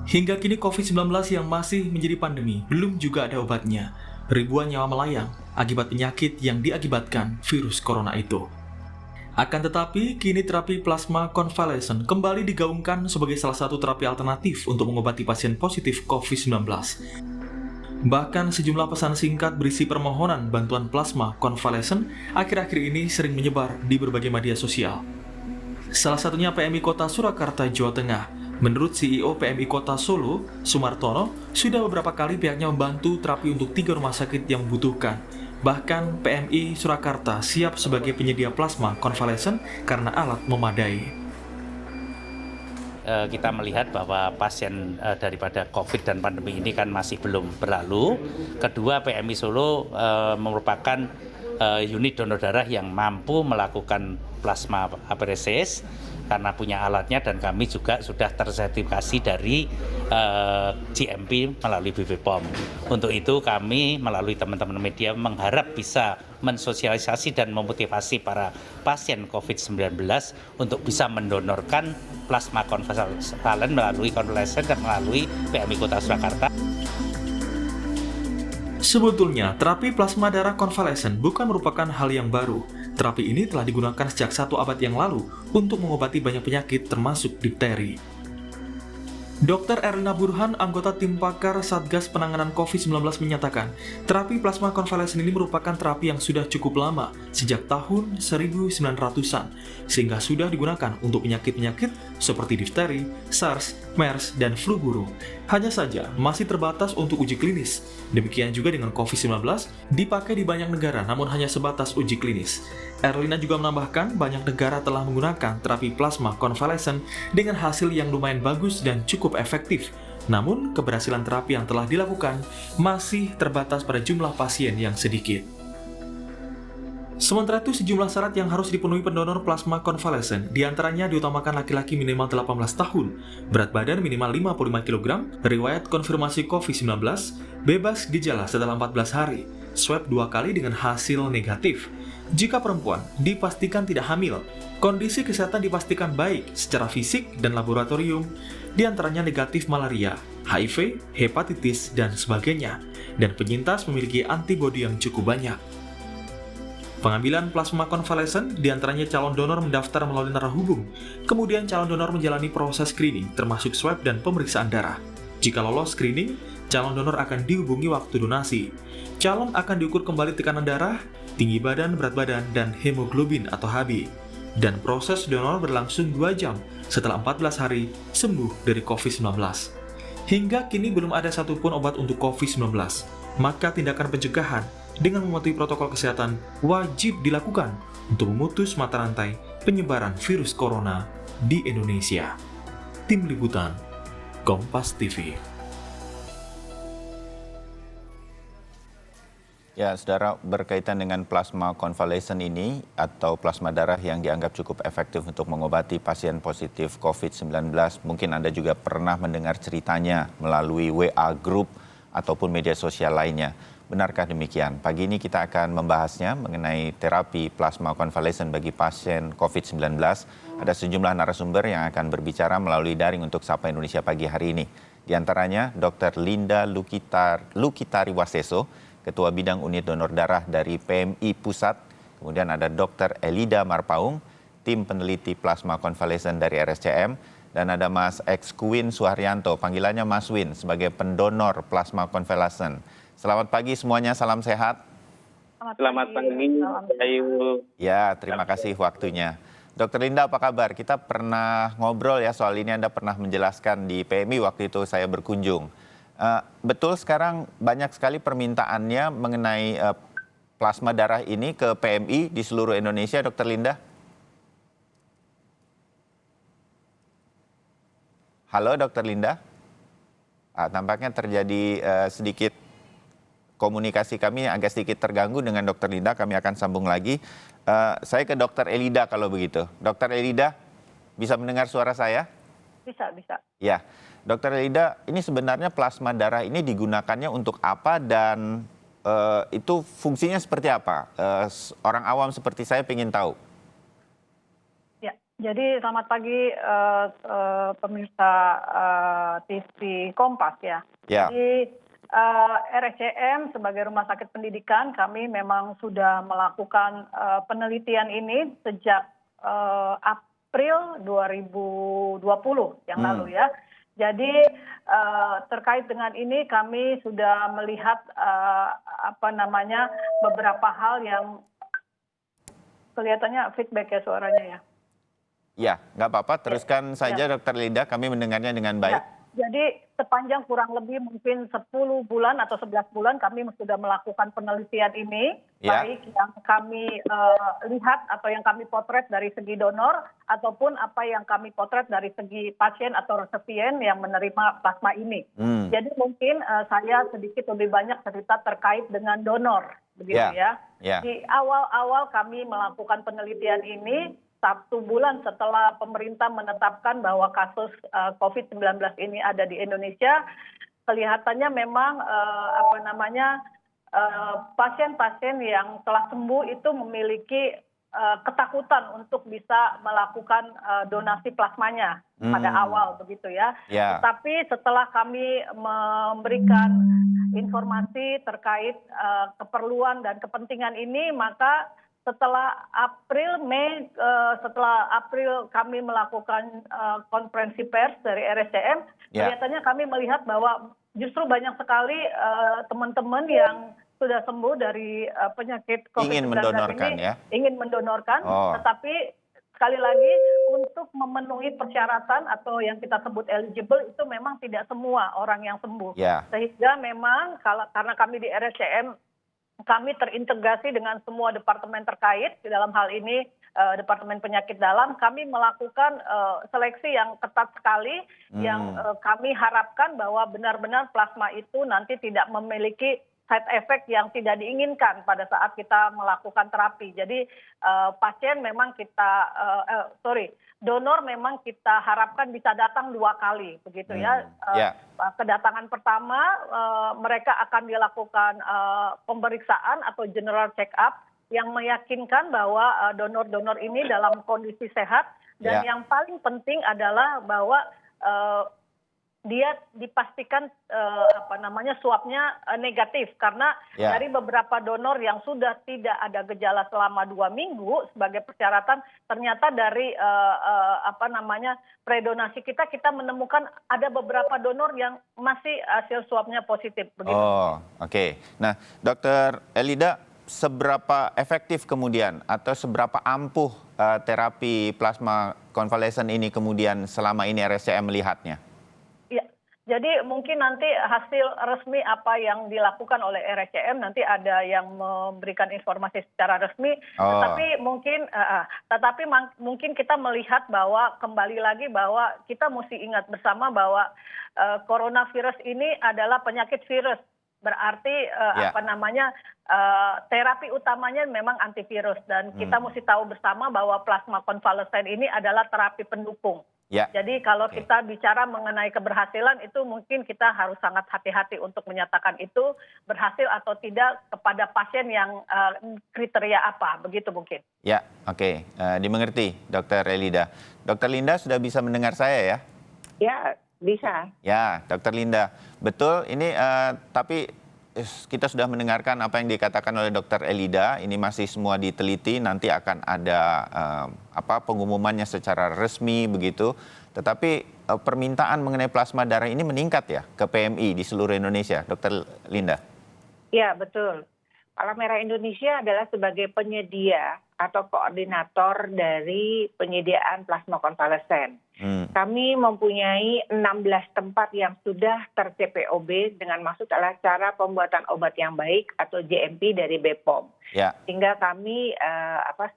Hingga kini COVID-19 yang masih menjadi pandemi belum juga ada obatnya. Ribuan nyawa melayang akibat penyakit yang diakibatkan virus corona itu. Akan tetapi, kini terapi plasma convalescent kembali digaungkan sebagai salah satu terapi alternatif untuk mengobati pasien positif COVID-19. Bahkan sejumlah pesan singkat berisi permohonan bantuan plasma convalescent akhir-akhir ini sering menyebar di berbagai media sosial. Salah satunya PMI Kota Surakarta, Jawa Tengah. Menurut CEO PMI Kota Solo, Sumartono, sudah beberapa kali pihaknya membantu terapi untuk 3 rumah sakit yang membutuhkan. Bahkan PMI Surakarta siap sebagai penyedia plasma konvalesen karena alat memadai. Kita melihat bahwa pasien daripada COVID dan pandemi ini kan masih belum berlalu. Kedua, PMI Solo merupakan unit donor darah yang mampu melakukan plasma aferesis karena punya alatnya, dan kami juga sudah tersertifikasi dari GMP melalui BPOM. Untuk itu kami melalui teman-teman media mengharap bisa mensosialisasi dan memotivasi para pasien COVID-19 untuk bisa mendonorkan plasma konvalesen melalui konvalesen dan melalui PMI Kota Surakarta. Sebetulnya, terapi plasma darah konvalesen bukan merupakan hal yang baru. Terapi ini telah digunakan sejak 1 abad yang lalu untuk mengobati banyak penyakit termasuk difteri. Dr. Erlina Burhan, anggota tim pakar Satgas Penanganan COVID-19 menyatakan, terapi plasma konvalesen ini merupakan terapi yang sudah cukup lama, sejak tahun 1900-an, sehingga sudah digunakan untuk penyakit-penyakit seperti difteri, SARS, MERS, dan flu burung. Hanya saja, masih terbatas untuk uji klinis. Demikian juga dengan COVID-19, dipakai di banyak negara namun hanya sebatas uji klinis. Erlina juga menambahkan banyak negara telah menggunakan terapi plasma konvalesen dengan hasil yang lumayan bagus dan cukup efektif. Namun, keberhasilan terapi yang telah dilakukan masih terbatas pada jumlah pasien yang sedikit. Sementara itu, sejumlah syarat yang harus dipenuhi pendonor plasma konvalesen, diantaranya diutamakan laki-laki minimal 18 tahun, berat badan minimal 55 kg, riwayat konfirmasi COVID-19, bebas gejala setelah 14 hari, swab 2 kali dengan hasil negatif. Jika perempuan, dipastikan tidak hamil. Kondisi kesehatan dipastikan baik secara fisik dan laboratorium, diantaranya negatif malaria, HIV, hepatitis, dan sebagainya. Dan penyintas memiliki antibodi yang cukup banyak. Pengambilan plasma konvalesen, diantaranya calon donor mendaftar melalui narahubung. Kemudian calon donor menjalani proses screening, termasuk swab dan pemeriksaan darah. Jika lolos screening, calon donor akan dihubungi waktu donasi. Calon akan diukur kembali tekanan darah, tinggi badan, berat badan, dan hemoglobin atau Hb. Dan proses donor berlangsung 2 jam setelah 14 hari sembuh dari COVID-19. Hingga kini belum ada satupun obat untuk COVID-19, maka tindakan pencegahan dengan mematuhi protokol kesehatan wajib dilakukan untuk memutus mata rantai penyebaran virus corona di Indonesia. Tim Liputan, Kompas TV. Ya, saudara, berkaitan dengan plasma konvalesen ini atau plasma darah yang dianggap cukup efektif untuk mengobati pasien positif COVID-19, mungkin Anda juga pernah mendengar ceritanya melalui WA Group ataupun media sosial lainnya. Benarkah demikian? Pagi ini kita akan membahasnya mengenai terapi plasma konvalesen bagi pasien COVID-19. Ada sejumlah narasumber yang akan berbicara melalui daring untuk Sapa Indonesia pagi hari ini. Di antaranya Dr. Linda Lukitari Waseso, Ketua Bidang Unit Donor Darah dari PMI Pusat. Kemudian ada Dr. Elida Marpaung, Tim Peneliti Plasma Konvalesen dari RSCM. Dan ada Mas Exquin Suharyanto, panggilannya Mas Win, sebagai pendonor plasma konvalesen. Selamat pagi semuanya, salam sehat. Selamat pagi, Ayu. Ya, terima kasih waktunya. Dr. Linda, apa kabar? Kita pernah ngobrol ya soal ini, Anda pernah menjelaskan di PMI waktu itu saya berkunjung. Betul sekarang banyak sekali permintaannya mengenai plasma darah ini ke PMI di seluruh Indonesia, Dr. Linda? Halo, Dr. Linda? Tampaknya terjadi sedikit komunikasi kami agak sedikit terganggu dengan Dr. Linda. Kami akan sambung lagi. Saya ke Dr. Elida kalau begitu. Dr. Elida, bisa mendengar suara saya? Bisa. Ya. Dr. Elida, ini sebenarnya plasma darah ini digunakannya untuk apa dan itu fungsinya seperti apa? Orang awam seperti saya ingin tahu. Ya, Jadi selamat pagi pemirsa TV Kompas ya. Ya, Jadi RSCM sebagai rumah sakit pendidikan kami memang sudah melakukan penelitian ini sejak April 2020 yang lalu ya. Jadi terkait dengan ini kami sudah melihat beberapa hal yang kelihatannya feedback ya suaranya ya. ya, nggak apa-apa. Teruskan saja, Dokter Linda. Kami mendengarnya dengan baik. Ya, jadi sepanjang kurang lebih mungkin 10 bulan atau 11 bulan kami sudah melakukan penelitian ini, Ya. baik yang kami lihat atau yang kami potret dari segi donor ataupun apa yang kami potret dari segi pasien atau resipien yang menerima plasma ini. Jadi mungkin saya sedikit lebih banyak cerita terkait dengan donor, begitu ya. Ya. Di awal-awal kami melakukan penelitian ini, 1 bulan setelah pemerintah menetapkan bahwa kasus COVID-19 ini ada di Indonesia, kelihatannya memang pasien-pasien yang telah sembuh itu memiliki ketakutan untuk bisa melakukan donasi plasmanya pada awal begitu ya. Ya. Tetapi setelah kami memberikan informasi terkait keperluan dan kepentingan ini, maka setelah April kami melakukan konferensi pers dari RSCM, kelihatannya kami melihat bahwa justru banyak sekali teman-teman yang sudah sembuh dari penyakit COVID-19 Ingin mendonorkan, ini ya? ingin mendonorkan, Oh. tetapi sekali lagi untuk memenuhi persyaratan atau yang kita sebut eligible itu memang tidak semua orang yang sembuh. Ya. Sehingga memang karena kami di RSCM kami terintegrasi dengan semua departemen terkait, di dalam hal ini Departemen Penyakit Dalam, kami melakukan seleksi yang ketat sekali, yang kami harapkan bahwa benar-benar plasma itu nanti tidak memiliki side effect yang tidak diinginkan pada saat kita melakukan terapi. Jadi donor memang kita harapkan bisa datang 2 kali, begitu ya. Kedatangan pertama mereka akan dilakukan pemeriksaan atau general check up yang meyakinkan bahwa donor-donor ini dalam kondisi sehat, dan yang paling penting adalah bahwa dia dipastikan swabnya negatif, karena dari beberapa donor yang sudah tidak ada gejala selama 2 minggu sebagai persyaratan, ternyata dari predonasi kita menemukan ada beberapa donor yang masih hasil swabnya positif. Begitu. Oh, oke. Nah, Dokter Elida, seberapa efektif kemudian atau seberapa ampuh terapi plasma konvalesen ini kemudian selama ini RSCM melihatnya? Jadi mungkin nanti hasil resmi apa yang dilakukan oleh RSCM nanti ada yang memberikan informasi secara resmi. Tetapi mungkin kita melihat bahwa kembali lagi bahwa kita mesti ingat bersama bahwa coronavirus ini adalah penyakit virus. Berarti terapi utamanya memang antivirus, dan kita mesti tahu bersama bahwa plasma konvalesen ini adalah terapi pendukung. Jadi kalau kita bicara mengenai keberhasilan itu mungkin kita harus sangat hati-hati untuk menyatakan itu berhasil atau tidak kepada pasien yang kriteria apa, begitu mungkin. Ya, oke. Dimengerti, Dokter Elida. Dokter Linda sudah bisa mendengar saya ya? Ya, bisa. Ya, Dokter Linda. Betul, ini tapi kita sudah mendengarkan apa yang dikatakan oleh Dokter Elida. Ini masih semua diteliti, nanti akan ada pengumumannya secara resmi begitu. Tetapi permintaan mengenai plasma darah ini meningkat ya ke PMI di seluruh Indonesia, Dokter Linda. Ya, betul. Palang Merah Indonesia adalah sebagai penyedia atau koordinator dari penyediaan plasma konvalesen. Kami mempunyai 16 tempat yang sudah ter-CPOB dengan maksud adalah cara pembuatan obat yang baik atau GMP dari BPOM. Sehingga kami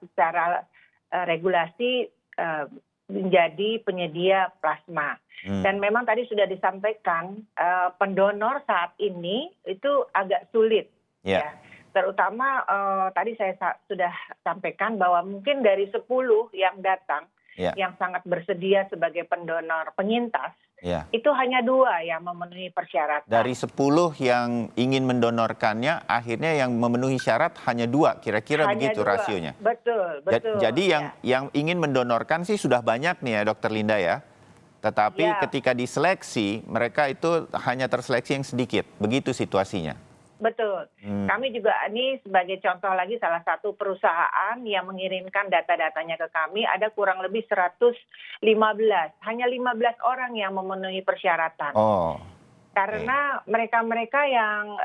secara regulasi menjadi penyedia plasma. Dan memang tadi sudah disampaikan pendonor saat ini itu agak sulit. Ya. Terutama tadi saya sudah sampaikan bahwa mungkin dari 10 yang datang, yang sangat bersedia sebagai pendonor penyintas, Ya. Itu hanya 2 yang memenuhi persyaratan. Dari 10 yang ingin mendonorkannya, akhirnya yang memenuhi syarat hanya 2, kira-kira begitu 2. rasionya. Betul. Jadi yang ingin mendonorkan sih sudah banyak nih ya, Dokter Linda ya. Tetapi ketika diseleksi, mereka itu hanya terseleksi yang sedikit. Begitu situasinya. Betul. Kami juga ini sebagai contoh lagi salah satu perusahaan yang mengirimkan data-datanya ke kami ada kurang lebih 115. Hanya 15 orang yang memenuhi persyaratan. Karena mereka-mereka yang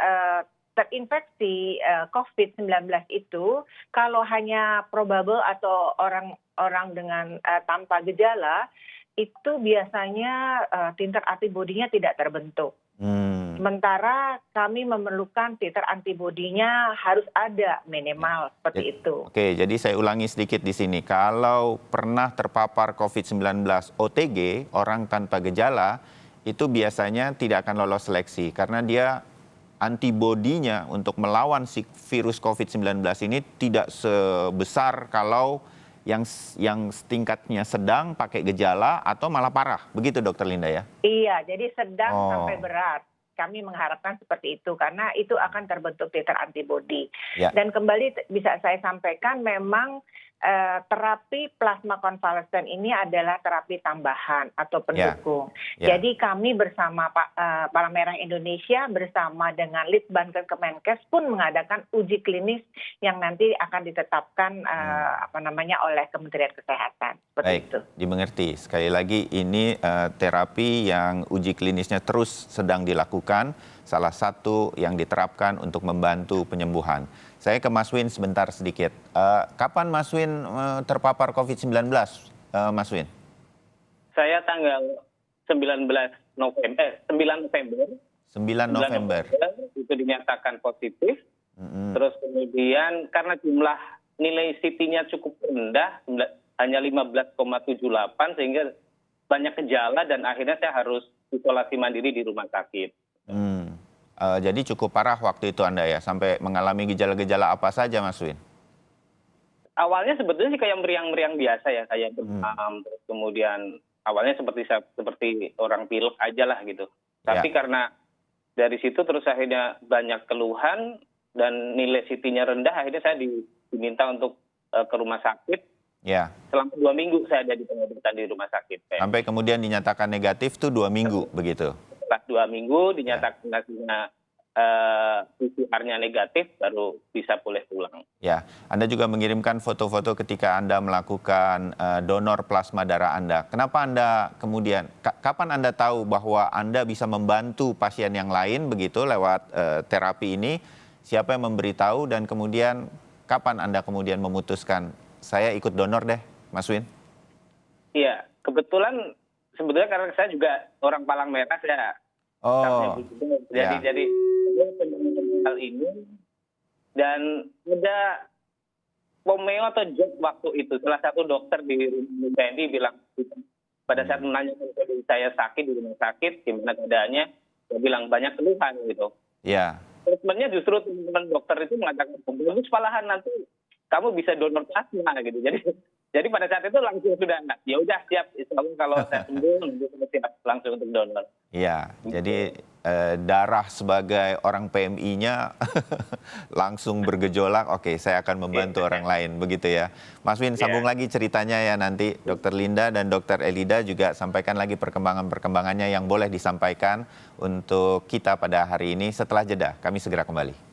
terinfeksi COVID-19 itu kalau hanya probable atau orang dengan tanpa gejala itu biasanya titer antibodinya tidak terbentuk. Sementara kami memerlukan titer antibodinya harus ada minimal seperti itu. Oke, jadi saya ulangi sedikit di sini. Kalau pernah terpapar COVID-19 OTG, orang tanpa gejala, itu biasanya tidak akan lolos seleksi karena dia antibodinya untuk melawan si virus COVID-19 ini tidak sebesar kalau yang tingkatnya sedang pakai gejala atau malah parah. Begitu Dokter Linda ya? Iya, jadi sedang sampai berat. Kami mengharapkan seperti itu karena itu akan terbentuk titer antibodi. Dan kembali bisa saya sampaikan memang terapi plasma konvalesen ini adalah terapi tambahan atau pendukung. Jadi kami bersama Palang Merah Indonesia bersama dengan Litbangken Kemenkes pun mengadakan uji klinis yang nanti akan ditetapkan oleh Kementerian Kesehatan. Baik, itu dimengerti. Sekali lagi ini terapi yang uji klinisnya terus sedang dilakukan, salah satu yang diterapkan untuk membantu penyembuhan. Saya ke Mas Win sebentar sedikit. Kapan Mas Win terpapar COVID-19, Mas Win? Saya tanggal 9 November. 9 November. Itu dinyatakan positif. Terus kemudian karena jumlah nilai CT-nya cukup rendah, hanya 15,78 sehingga banyak gejala dan akhirnya saya harus isolasi mandiri di rumah sakit. Jadi cukup parah waktu itu Anda ya, sampai mengalami gejala-gejala apa saja Mas Win? Awalnya sebetulnya sih kayak meriang-meriang biasa ya, kayak demam, terus kemudian awalnya seperti orang pilek aja lah gitu. Tapi karena dari situ terus akhirnya banyak keluhan dan nilai CT-nya rendah, akhirnya saya diminta untuk ke rumah sakit. Selama 2 minggu saya ada di pengobatan di rumah sakit. Sampai kemudian dinyatakan negatif tuh 2 minggu begitu? Setelah 2 minggu dinyatakan hasilnya PCR-nya negatif, baru bisa boleh pulang. Ya, Anda juga mengirimkan foto-foto ketika Anda melakukan donor plasma darah Anda. Kenapa Anda kemudian, kapan Anda tahu bahwa Anda bisa membantu pasien yang lain begitu lewat terapi ini? Siapa yang memberitahu dan kemudian kapan Anda kemudian memutuskan, saya ikut donor deh, Mas Win? Iya, kebetulan sebetulnya karena saya juga orang Palang Merah, saya jadi hal ini dan ada pomeo atau job waktu itu salah satu dokter di TNI bilang pada saat menanya saya sakit di rumah sakit gimana keadaannya, dia bilang banyak keluhan gitu. Treatmentnya justru teman-teman dokter itu mengatakan bagus malahan nanti kamu bisa donor plasma gitu. Jadi pada saat itu langsung sudah ya udah siap, kalau saya sembuh siap langsung untuk donor. Iya, jadi darah sebagai orang PMI-nya langsung bergejolak. Oke, saya akan membantu orang lain begitu ya. Mas Win, sambung lagi ceritanya ya nanti. Dr. Linda dan Dr. Elida juga sampaikan lagi perkembangan-perkembangannya yang boleh disampaikan untuk kita pada hari ini. Setelah jeda, kami segera kembali.